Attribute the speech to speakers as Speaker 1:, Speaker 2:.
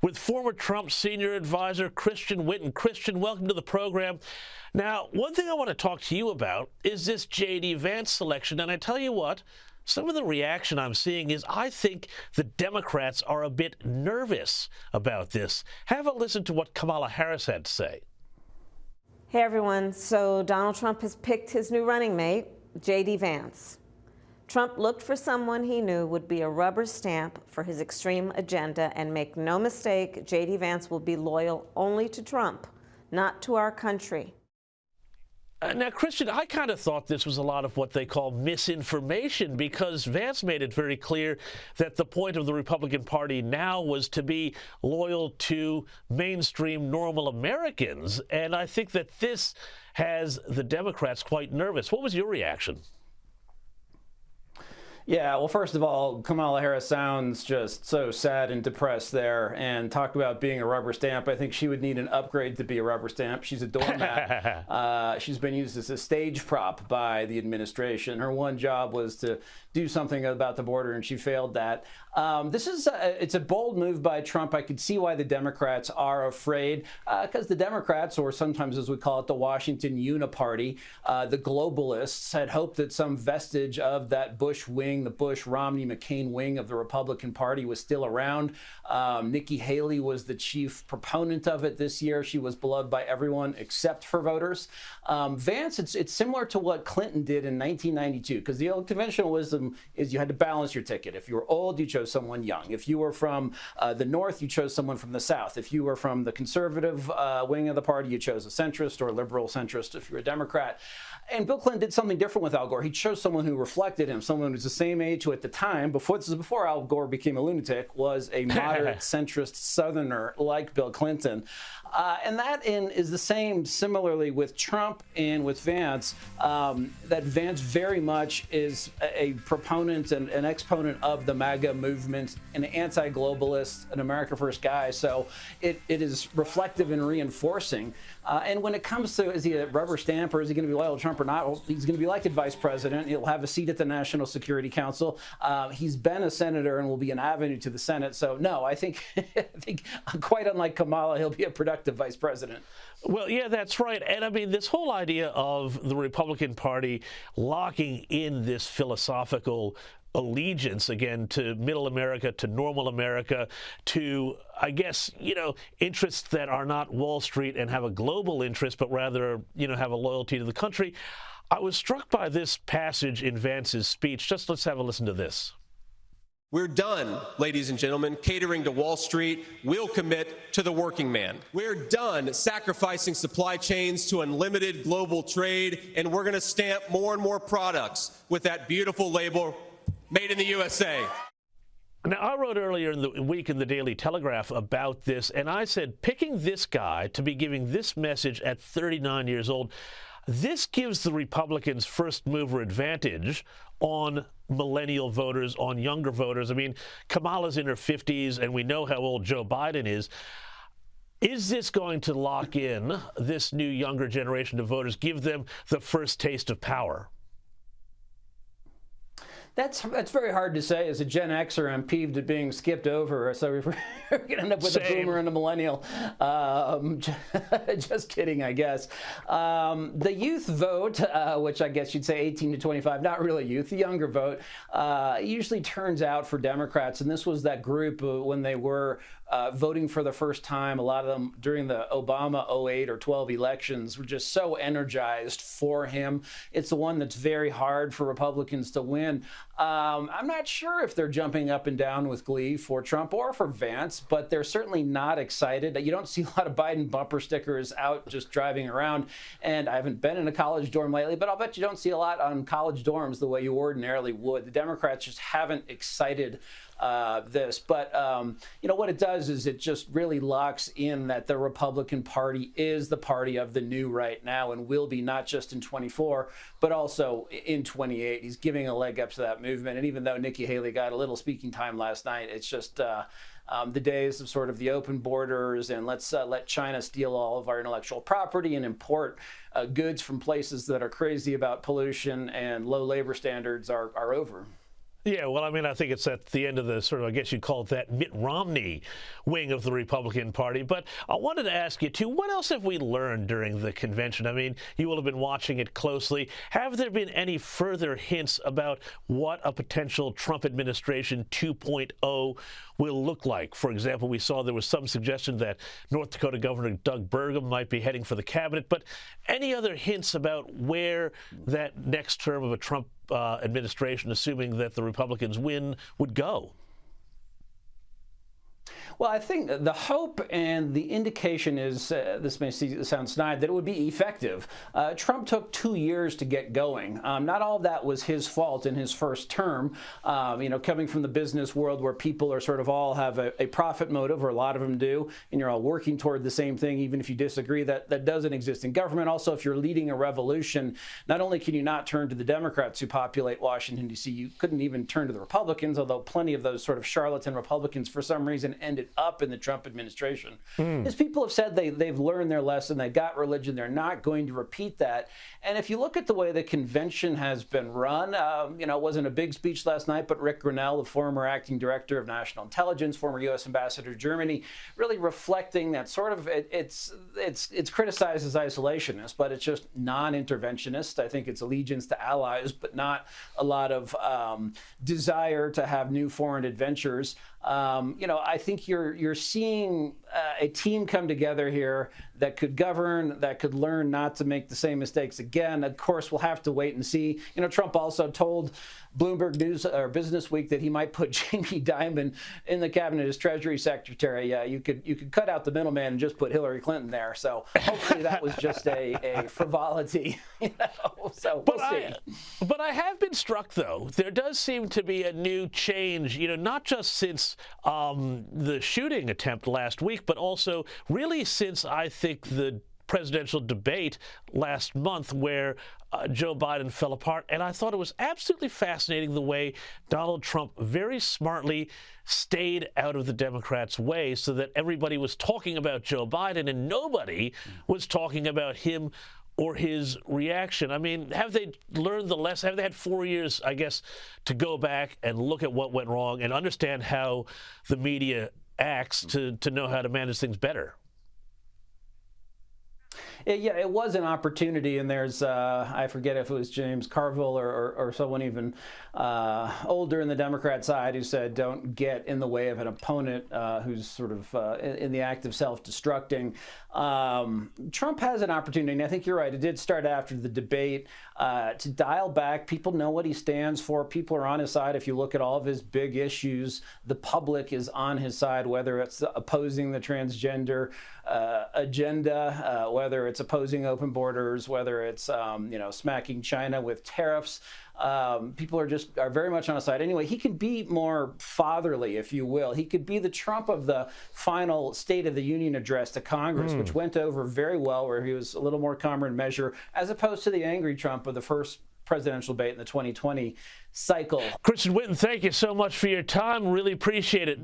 Speaker 1: with former Trump senior advisor Christian Whiton. Christian, welcome to the program. Now, one thing I want to talk to you about is this JD Vance selection, and I tell you what, some of the reaction I'm seeing is I think the Democrats are a bit nervous about this. Have a listen to what Kamala Harris had to say.
Speaker 2: Hey everyone, so Donald Trump has picked his new running mate, JD Vance. Trump looked for someone he knew would be a rubber stamp for his extreme agenda, and make no mistake, JD Vance will be loyal only to Trump, not to our country.
Speaker 1: Now, Christian, I kind of thought this was a lot of what they call misinformation, because Vance made it very clear that the point of the Republican Party now was to be loyal to mainstream normal Americans. And I think that this has the Democrats quite nervous. What was your reaction?
Speaker 3: Yeah, well, first of all, Kamala Harris sounds just so sad and depressed there, and talk about being a rubber stamp. I think she would need an upgrade to be a rubber stamp. She's a doormat. She's been used as a stage prop by the administration. Her one job was to do something about the border, and she failed that. It's a bold move by Trump. I could see why the Democrats are afraid, because the Democrats, or sometimes as we call it, the Washington Uniparty, the globalists, had hoped that some vestige of that Bush wing, the Bush, Romney, McCain wing of the Republican Party was still around. Nikki Haley was the chief proponent of it this year. She was beloved by everyone except for voters. Vance, it's similar to what Clinton did in 1992, because the old conventional wisdom is you had to balance your ticket. If you were old, you chose someone young. If you were from the North, you chose someone from the South. If you were from the conservative wing of the party, you chose a centrist or liberal centrist if you're a Democrat. And Bill Clinton did something different with Al Gore. He chose someone who reflected him, someone who was the same age, who at the time, before Al Gore became a lunatic, was a moderate centrist Southerner like Bill Clinton. And that is the same similarly with Trump and with Vance, that Vance very much is a proponent and an exponent of the MAGA movement, an anti-globalist, an America First guy. So it is reflective and reinforcing. And when it comes to, is he a rubber stamp or is he going to be loyal to Trump or not? Well, he's going to be elected vice president. He'll have a seat at the National Security Council. He's been a senator and will be an avenue to the Senate. So no, I think quite unlike Kamala, he'll be a productive vice president.
Speaker 1: Well, yeah, that's right. And I mean, this whole idea of the Republican Party locking in this philosophical allegiance again to middle America, to normal America, to, I guess, interests that are not Wall Street and have a global interest, but rather, have a loyalty to the country. I was struck by this passage in Vance's speech. Let's have a listen to this.
Speaker 4: We're done, ladies and gentlemen, catering to Wall Street. We'll commit to the working man. We're done sacrificing supply chains to unlimited global trade, and we're going to stamp more and more products with that beautiful label, Made in the USA.
Speaker 1: Now, I wrote earlier in the week in the Daily Telegraph about this, and I said picking this guy to be giving this message at 39 years old, this gives the Republicans first mover advantage on millennial voters, on younger voters. I mean, Kamala's in her 50s, and we know how old Joe Biden is. Is this going to lock in this new younger generation of voters, give them the first taste of power?
Speaker 3: That's very hard to say. As a Gen Xer, I'm peeved at being skipped over. So we're going to end up with a boomer and a millennial. Just kidding, I guess. The youth vote, which I guess you'd say 18 to 25, not really youth, the younger vote, usually turns out for Democrats. And this was that group when they were voting for the first time. A lot of them during the Obama 08 or 12 elections were just so energized for him. It's the one that's very hard for Republicans to win. I'm not sure if they're jumping up and down with glee for Trump or for Vance, but they're certainly not excited. You don't see a lot of Biden bumper stickers out just driving around. And I haven't been in a college dorm lately, but I'll bet you don't see a lot on college dorms the way you ordinarily would. The Democrats just haven't excited this. But, what it does is it just really locks in that the Republican Party is the party of the new right now and will be not just in 24, but also in 28. He's giving a leg up to that movement. And even though Nikki Haley got a little speaking time last night, it's just the days of sort of the open borders and let's let China steal all of our intellectual property and import goods from places that are crazy about pollution and low labor standards are over.
Speaker 1: Yeah, well, I mean, I think it's at the end of the sort of, I guess you'd call it that Mitt Romney wing of the Republican Party. But I wanted to ask you, too, what else have we learned during the convention? I mean, you will have been watching it closely. Have there been any further hints about what a potential Trump administration 2.0 will look like? For example, we saw there was some suggestion that North Dakota Governor Doug Burgum might be heading for the cabinet. But any other hints about where that next term of a Trump administration, assuming that the Republicans win, would go?
Speaker 3: Well, I think the hope and the indication is, this may sound snide, that it would be effective. Trump took 2 years to get going. Not all of that was his fault in his first term. Coming from the business world where people are sort of all have a profit motive, or a lot of them do, and you're all working toward the same thing, even if you disagree, that doesn't exist in government. Also, if you're leading a revolution, not only can you not turn to the Democrats who populate Washington, D.C., you couldn't even turn to the Republicans, although plenty of those sort of charlatan Republicans, for some reason, ended up in the Trump administration. As people have said, they've learned their lesson. They got religion. They're not going to repeat that. And if you look at the way the convention has been run, it wasn't a big speech last night, but Rick Grinnell, the former acting director of national intelligence, former U.S. ambassador to Germany, really reflecting that sort of, it's criticized as isolationist, but it's just non-interventionist. I think it's allegiance to allies, but not a lot of desire to have new foreign adventures. I think you're seeing a team come together here that could govern, that could learn not to make the same mistakes again. Of course, we'll have to wait and see. Trump also told Bloomberg News or Business Week that he might put Jamie Dimon in the cabinet as Treasury Secretary. You could cut out the middleman and just put Hillary Clinton there. So hopefully that was just a frivolity. So we'll see.
Speaker 1: But I have been struck, though. There does seem to be a new change. Not just since the shooting attempt last week, but also really since I think the presidential debate last month where Joe Biden fell apart. And I thought it was absolutely fascinating the way Donald Trump very smartly stayed out of the Democrats' way so that everybody was talking about Joe Biden and nobody was talking about him or his reaction. I mean, have they learned the lesson? Have they had 4 years, I guess, to go back and look at what went wrong and understand how the media acts to know how to manage things better?
Speaker 3: Yeah, it was an opportunity, and there's, I forget if it was James Carville or someone even older in the Democrat side who said, don't get in the way of an opponent who's sort of in the act of self-destructing. Trump has an opportunity, and I think you're right, it did start after the debate, to dial back. People know what he stands for. People are on his side. If you look at all of his big issues, the public is on his side, whether it's opposing the transgender agenda, whether it's opposing open borders, whether it's smacking China with tariffs. People are very much on his side. Anyway, he can be more fatherly, if you will. He could be the Trump of the final State of the Union address to Congress, which went over very well, where he was a little more calmer and measure, as opposed to the angry Trump of the first presidential debate in the 2020 cycle.
Speaker 1: Christian Whiton, thank you so much for your time. Really appreciate it.